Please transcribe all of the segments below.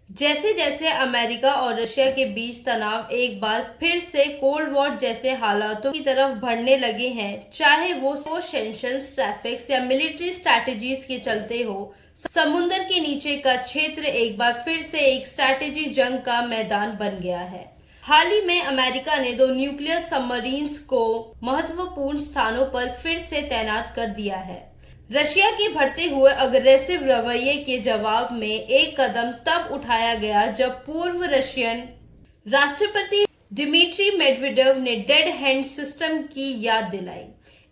जैसे जैसे अमेरिका और रशिया के बीच तनाव एक बार फिर से कोल्ड वॉर जैसे हालातों की तरफ बढ़ने लगे हैं, चाहे वो सैंक्शंस, ट्रैफिक्स या मिलिट्री स्ट्रैटेजीज के चलते हो, समुद्र के नीचे का क्षेत्र एक बार फिर से एक स्ट्रैटेजी जंग का मैदान बन गया है। हाल ही में अमेरिका ने 2 न्यूक्लियर सबमरीन्स को महत्वपूर्ण स्थानों पर फिर से तैनात कर दिया है। रशिया के बढ़ते हुए अग्रेसिव रवैये के जवाब में एक कदम तब उठाया गया जब पूर्व रशियन राष्ट्रपति दिमित्री मेदवेदेव ने डेड हैंड सिस्टम की याद दिलाई।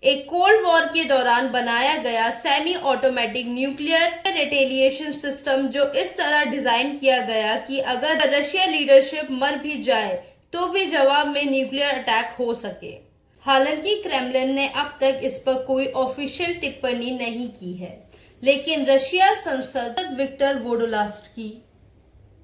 एक कोल्ड वॉर के दौरान बनाया गया semi automatic nuclear retaliation system, जो इस तरह डिजाइन किया गया कि अगर रशिया लीडरशिप मर भी जाए तो भी जवाब में न्यूक्लियर अटैक हो सके। हालांकि क्रेमलिन ने अब तक इस पर कोई ऑफिशियल टिप्पणी नहीं की है, लेकिन रशिया सांसद विक्टर वोडोलास्की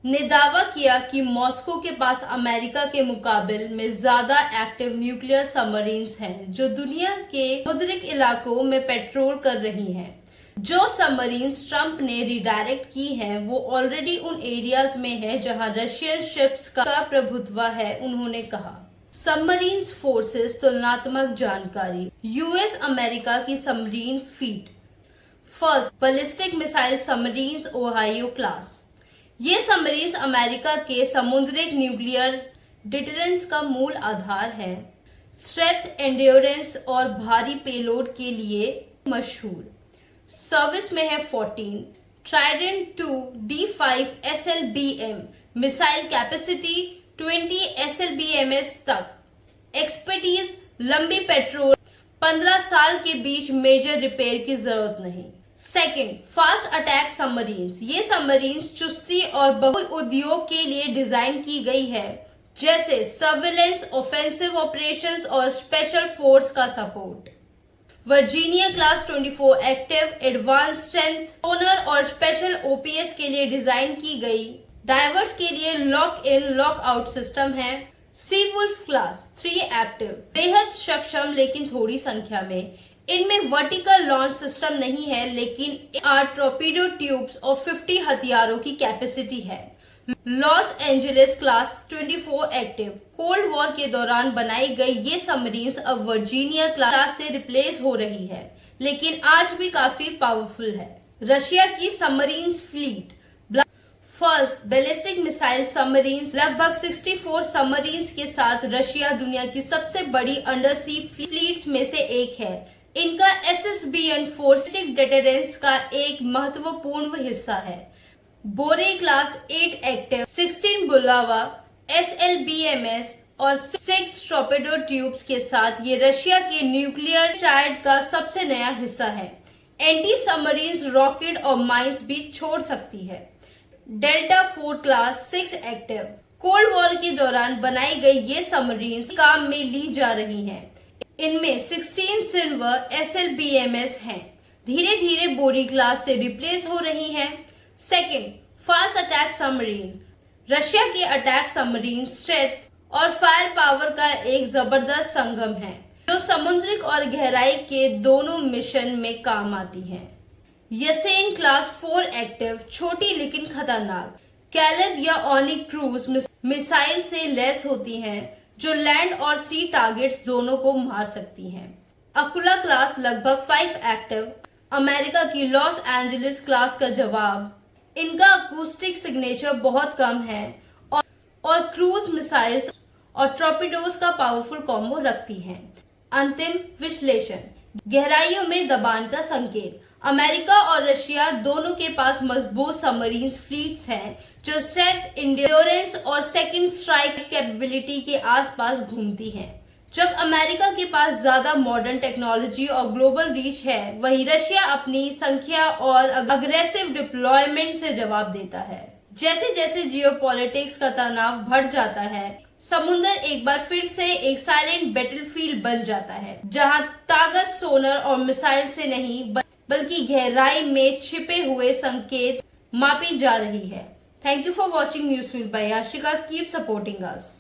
ने दावा किया कि मॉस्को के पास अमेरिका के मुकाबले में ज्यादा एक्टिव न्यूक्लियर सबमरीन्स हैं, जो दुनिया के समुद्री इलाकों में पेट्रोल कर रही हैं। जो सबमरीन्स ट्रंप ने रिडायरेक्ट की हैं, वो ऑलरेडी उन एरियाज में है जहां रशियन शिप्स का प्रभुत्व है, उन्होंने कहा। सबमरीन्स फोर्सेस तुलनात्मक जानकारी। यूएस अमेरिका की submarine feet. First, ballistic missile submarines Ohio class. ये सबमरीन्स अमेरिका के समुद्री न्यूक्लियर डिटरेंस का मूल आधार है। स्ट्रेंथ, एंड्योरेंस और भारी पेलोड के लिए मशहूर। सर्विस में है 14 Trident 2 D5 SLBM, missile capacity 20 SLBMS तक। एक्सपर्टीज, लंबी पेट्रोल, 15 साल के बीच मेजर रिपेयर की जरूरत नहीं। Second, fast attack submarines. ये सबमरीन्स चुस्ती और बहुउद्योग के लिए डिजाइन की गई है, जैसे सर्विलेंस, ऑफेंसिव ऑपरेशंस और स्पेशल फोर्स का सपोर्ट। Virginia class 24 active, advance strength, sonar और स्पेशल OPS के लिए डिजाइन की गई। डाइवर्स के लिए lock in lock out system है। सीवुल्फ क्लास 3 एक्टिव, बेहद सक्षम लेकिन थोड़ी संख्या में। इनमें वर्टिकल लॉन्च सिस्टम नहीं है, लेकिन 8 टॉर्पीडो ट्यूब्स और 50 हथियारों की कैपेसिटी है। Los Angeles class 24 active, cold war के दौरान बनाई गई ये सबमरीन्स अब वर्जीनिया क्लास से रिप्लेस हो रही है, लेकिन आज भी काफी पावरफुल है। रशिया की submarines fleet. First, ballistic missile submarines. लगभग 64 सबमरीन्स के साथ रशिया दुनिया की सबसे बड़ी अंडरसी फ्लीट्स में से एक है। इनका SSBN फोर्सिटिक डिटरेंस का एक महत्वपूर्ण हिस्सा है। बोरे क्लास 8 एक्टिव, 16 बुलावा SLBMS और 6 टॉर्पेडो ट्यूब्स के साथ ये रशिया के न्यूक्लियर ट्रायड का सबसे नया हिस्सा है। एंटी सबमरीन्स रॉकेट और माइंस भी छोड़ सकती है। Delta 4 class 6 active, cold war के दौरान बनाई गई ये सबमरीन्स काम में ली जा रही हैं। इनमें 16 सिल्वर SLBMS हैं, धीरे धीरे बोरी क्लास से रिप्लेस हो रही हैं। Second, fast attack submarine. Russia के अटैक सबमरीन स्ट्रेंथ और फायर पावर का एक जबरदस्त संगम है, जो समुद्रिक और गहराई के दोनों मिशन में काम आती हैं। येसेन क्लास 4 एक्टिव, छोटी लेकिन खतरनाक, कैलेब या ओनिक क्रूज मिसाइल से लैस होती हैं, जो लैंड और सी टारगेट्स दोनों को मार सकती हैं। अकुला क्लास लगभग 5 एक्टिव, अमेरिका की लॉस एंजलिस क्लास का जवाब। इनका अकूस्टिक सिग्नेचर बहुत कम है और क्रूज मिसाइल्स और टॉर्पीडोज का पावरफुल कॉम्बो रखती हैं। अंतिम विश्लेषण, गहराइयों में दबान का संकेत। अमेरिका और रशिया दोनों के पास मजबूत सबमरीन फ्लीट्स हैं, जो स्ट्रेंथ, एंड्योरेंस और सेकंड स्ट्राइक कैपेबिलिटी के आसपास घूमती हैं। जब अमेरिका के पास ज्यादा मॉडर्न टेक्नोलॉजी और ग्लोबल रीच है, वहीं रशिया अपनी संख्या और अग्रेसिव डिप्लॉयमेंट से जवाब देता है। जैसे जैसे जियोपॉलिटिक्स का तनाव बढ़ जाता है, समुद्र एक बार फिर से एक साइलेंट बैटलफील्ड बन जाता है, जहां ताकत सोनर और मिसाइल से नहीं बल्कि गहराई में छिपे हुए संकेत मापी जा रही है। Thank you for watching newsfeed by Yashika. Keep supporting us.